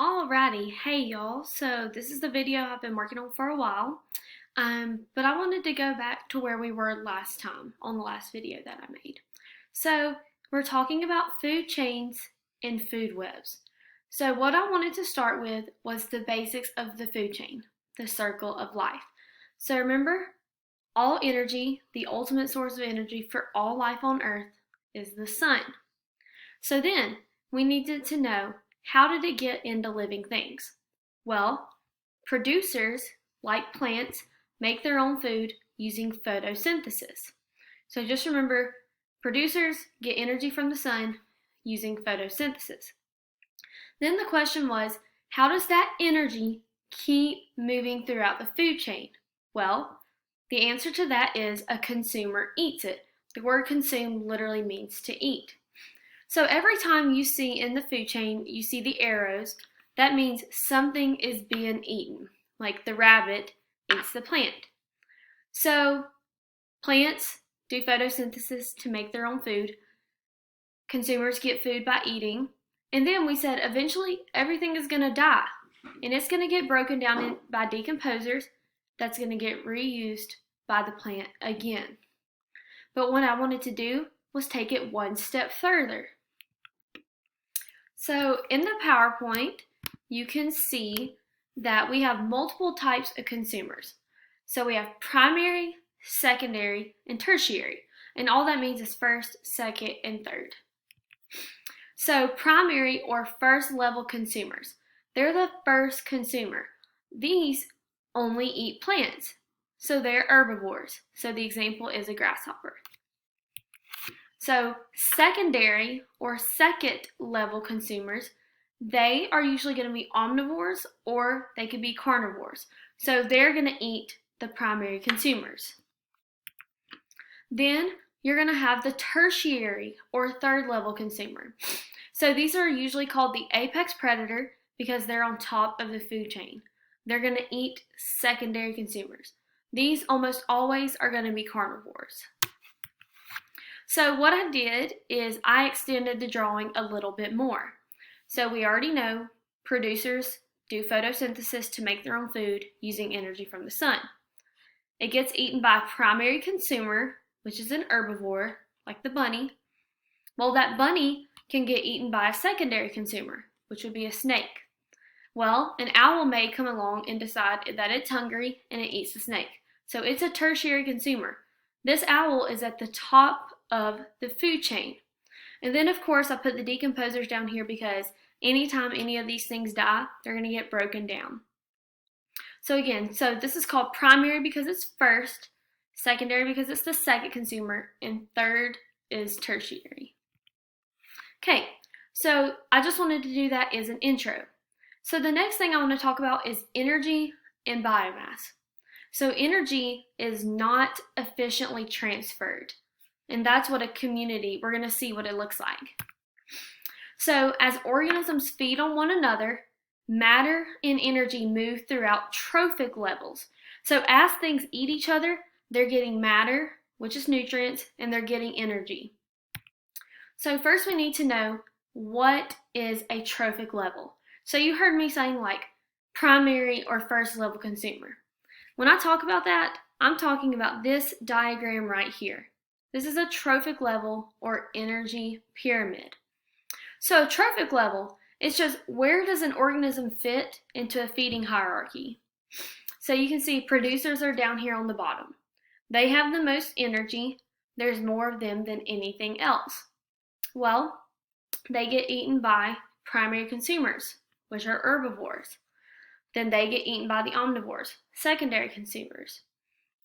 Alrighty, hey y'all. So this is the video I've been working on for a while, but I wanted to go back to where we were last time on the last video that I made. So we're talking about food chains and food webs. So what I wanted to start with was the basics of the food chain, the circle of life. So remember, all energy, the ultimate source of energy for all life on Earth, is the sun. So then we needed to know, how did it get into living things? Well, producers, like plants, make their own food using photosynthesis. So just remember, producers get energy from the sun using photosynthesis. Then the question was, how does that energy keep moving throughout the food chain? Well, the answer to that is a consumer eats it. The word consume literally means to eat. So every time you see in the food chain, you see the arrows, that means something is being eaten, like the rabbit eats the plant. So plants do photosynthesis to make their own food. Consumers get food by eating. And then we said eventually everything is going to die. And it's going to get broken down by decomposers that's going to get reused by the plant again. But what I wanted to do was take it one step further. So in the PowerPoint, you can see that we have multiple types of consumers. So we have primary, secondary, and tertiary. And all that means is first, second, and third. So primary or first level consumers, they're the first consumer. These only eat plants. So they're herbivores. So the example is a grasshopper. So secondary or second level consumers, they are usually going to be omnivores or they could be carnivores. So they're going to eat the primary consumers. Then you're going to have the tertiary or third level consumer. So these are usually called the apex predator because they're on top of the food chain. They're going to eat secondary consumers. These almost always are going to be carnivores. So what I did is I extended the drawing a little bit more. So we already know producers do photosynthesis to make their own food using energy from the sun. It gets eaten by a primary consumer, which is an herbivore, like the bunny. Well, that bunny can get eaten by a secondary consumer, which would be a snake. Well, an owl may come along and decide that it's hungry and it eats the snake. So it's a tertiary consumer. This owl is at the top of the food chain. And then of course I put the decomposers down here because anytime any of these things die, they're going to get broken down. So again, this is called primary because it's first, secondary because it's the second consumer, and third is tertiary. Okay, so I just wanted to do that as an intro. So the next thing I want to talk about is energy and biomass. So energy is not efficiently transferred. And that's what a community, we're going to see what it looks like. So as organisms feed on one another, matter and energy move throughout trophic levels. So as things eat each other, they're getting matter, which is nutrients, and they're getting energy. So first we need to know, what is a trophic level? So you heard me saying like primary or first level consumer. When I talk about that, I'm talking about this diagram right here. This is a trophic level or energy pyramid. So a trophic level is just where does an organism fit into a feeding hierarchy. So you can see producers are down here on the bottom. They have the most energy. There's more of them than anything else. Well, they get eaten by primary consumers, which are herbivores. Then they get eaten by the omnivores, secondary consumers.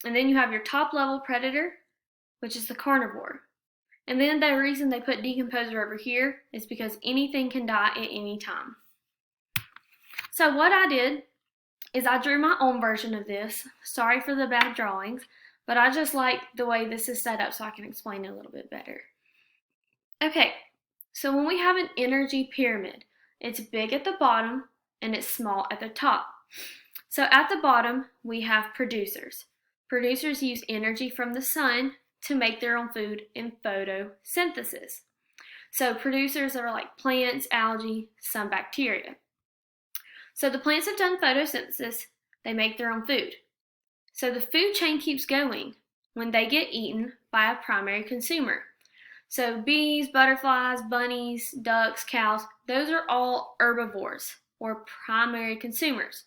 And then you have your top level predator, which is the carnivore. And then the reason they put decomposer over here is because anything can die at any time. So what I did is I drew my own version of this. Sorry for the bad drawings, but I just like the way this is set up so I can explain it a little bit better. Okay, so when we have an energy pyramid, it's big at the bottom and it's small at the top. So at the bottom, we have producers. Producers use energy from the sun to make their own food in photosynthesis. So producers are like plants, algae, some bacteria. So the plants have done photosynthesis, they make their own food. So the food chain keeps going when they get eaten by a primary consumer. So bees, butterflies, bunnies, ducks, cows, those are all herbivores or primary consumers.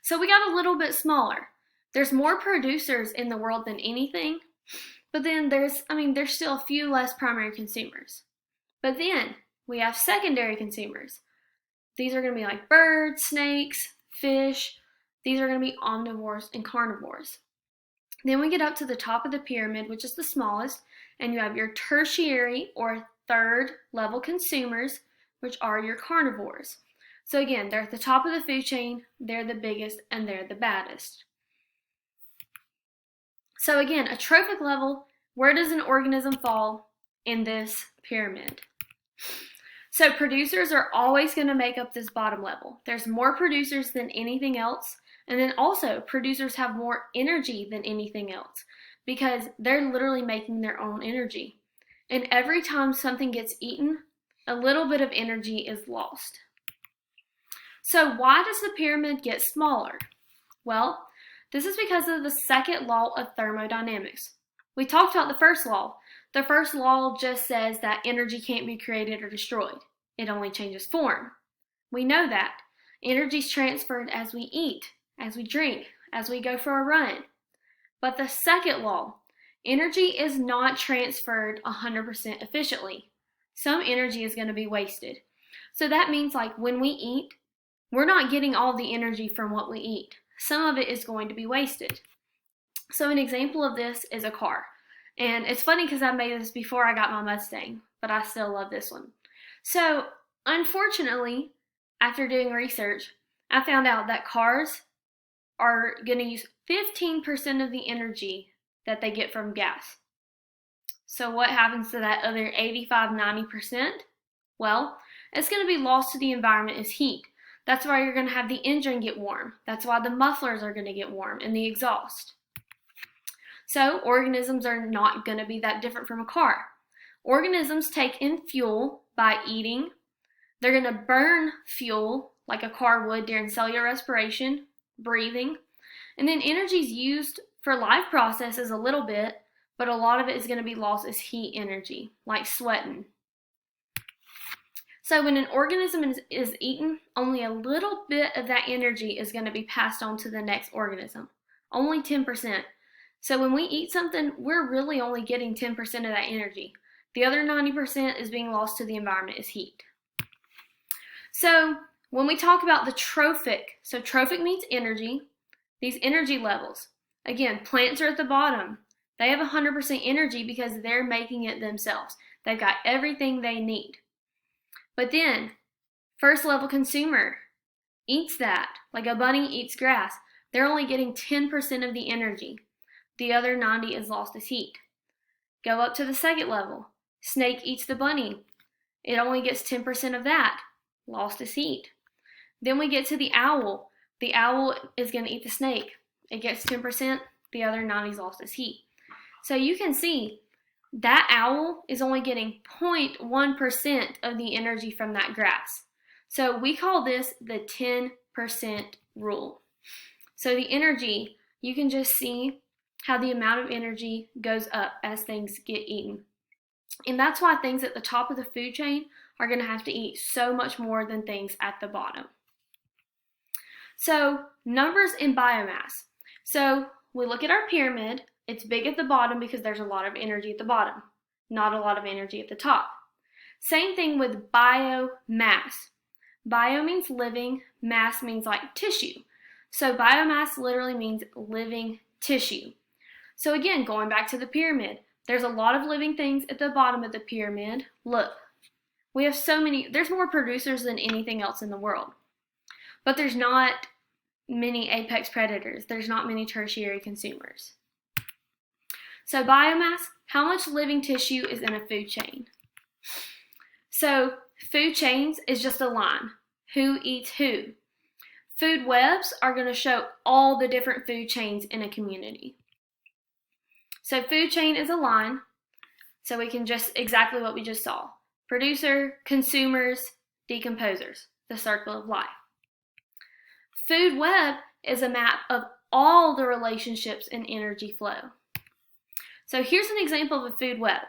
So we got a little bit smaller. There's more producers in the world than anything, but then there's still a few less primary consumers. But then we have secondary consumers. These are going to be like birds, snakes, fish. These are going to be omnivores and carnivores. Then we get up to the top of the pyramid, which is the smallest, and you have your tertiary or third level consumers, which are your carnivores. So again, they're at the top of the food chain, they're the biggest, and they're the baddest. So again, a trophic level, where does an organism fall in this pyramid? So producers are always going to make up this bottom level. There's more producers than anything else, and then also producers have more energy than anything else because they're literally making their own energy. And every time something gets eaten, a little bit of energy is lost. So why does the pyramid get smaller? Well, this is because of the second law of thermodynamics. We talked about the first law. The first law just says that energy can't be created or destroyed. It only changes form. We know that. Energy is transferred as we eat, as we drink, as we go for a run. But the second law, energy is not transferred 100% efficiently. Some energy is going to be wasted. So that means like when we eat, we're not getting all the energy from what we eat. Some of it is going to be wasted. So an example of this is a car. And it's funny because I made this before I got my Mustang, but I still love this one. So unfortunately, after doing research, I found out that cars are going to use 15% of the energy that they get from gas. So what happens to that other 85-90%? Well, it's going to be lost to the environment as heat. That's why you're going to have the engine get warm. That's why the mufflers are going to get warm and the exhaust. So organisms are not going to be that different from a car. Organisms take in fuel by eating. They're going to burn fuel like a car would during cellular respiration, breathing. And then energy is used for life processes a little bit, but a lot of it is going to be lost as heat energy, like sweating. So when an organism is eaten, only a little bit of that energy is going to be passed on to the next organism, only 10%. So when we eat something, we're really only getting 10% of that energy. The other 90% is being lost to the environment as heat. So when we talk about the trophic, so trophic means energy, these energy levels. Again, plants are at the bottom. They have 100% energy because they're making it themselves. They've got everything they need. But then, first level consumer eats that, like a bunny eats grass. They're only getting 10% of the energy. The other 90% is lost as heat. Go up to the second level. Snake eats the bunny. It only gets 10% of that, lost as heat. Then we get to the owl. The owl is going to eat the snake. It gets 10%, the other 90% is lost as heat. So you can see that owl is only getting 0.1% of the energy from that grass. So we call this the 10% rule. So the energy, you can just see how the amount of energy goes up as things get eaten. And that's why things at the top of the food chain are going to have to eat so much more than things at the bottom. So numbers in biomass. So we look at our pyramid. It's big at the bottom because there's a lot of energy at the bottom, not a lot of energy at the top. Same thing with biomass. Bio means living, mass means like tissue. So biomass literally means living tissue. So again, going back to the pyramid, there's a lot of living things at the bottom of the pyramid. Look, we have there's more producers than anything else in the world. But there's not many apex predators. There's not many tertiary consumers. So biomass, how much living tissue is in a food chain? So food chains is just a line. Who eats who? Food webs are going to show all the different food chains in a community. So food chain is a line. So we can just exactly what we just saw. Producer, consumers, decomposers, the circle of life. Food web is a map of all the relationships in energy flow. So here's an example of a food web.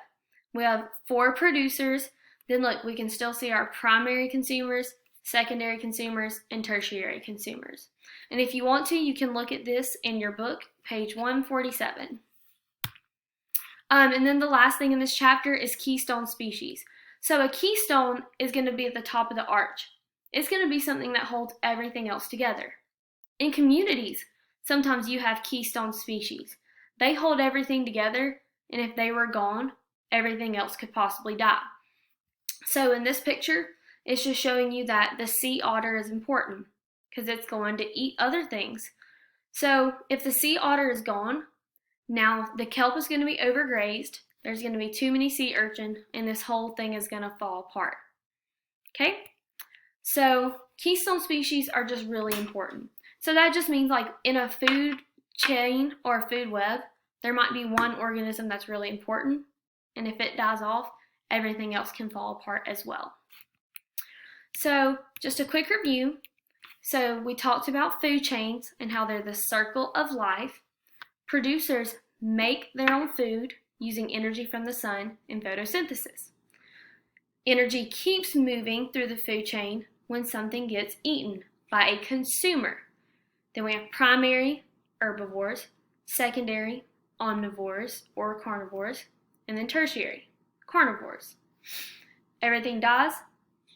We have 4 producers. Then look, we can still see our primary consumers, secondary consumers, and tertiary consumers. And if you want to, you can look at this in your book, page 147. And then the last thing in this chapter is keystone species. So a keystone is going to be at the top of the arch. It's going to be something that holds everything else together. In communities, sometimes you have keystone species. They hold everything together, and if they were gone, everything else could possibly die. So in this picture, it's just showing you that the sea otter is important because it's going to eat other things. So if the sea otter is gone, now the kelp is going to be overgrazed, there's going to be too many sea urchin, and this whole thing is going to fall apart. Okay? So keystone species are just really important. So that just means like in a food chain or a food web, there might be one organism that's really important, and if it dies off, everything else can fall apart as well. So just a quick review. So we talked about food chains and how they're the circle of life. Producers make their own food using energy from the sun in photosynthesis. Energy keeps moving through the food chain when something gets eaten by a consumer. Then we have primary herbivores, secondary omnivores or carnivores, and then tertiary carnivores. Everything dies,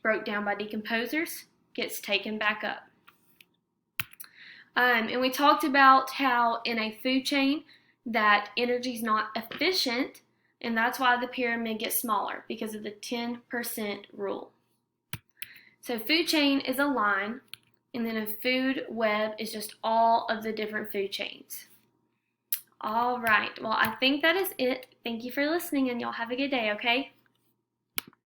broke down by decomposers, gets taken back up. And we talked about how in a food chain that energy is not efficient, and that's why the pyramid gets smaller, because of the 10% rule. So food chain is a line, and then a food web is just all of the different food chains. All right, well, I think that is it. Thank you for listening, and y'all have a good day, okay?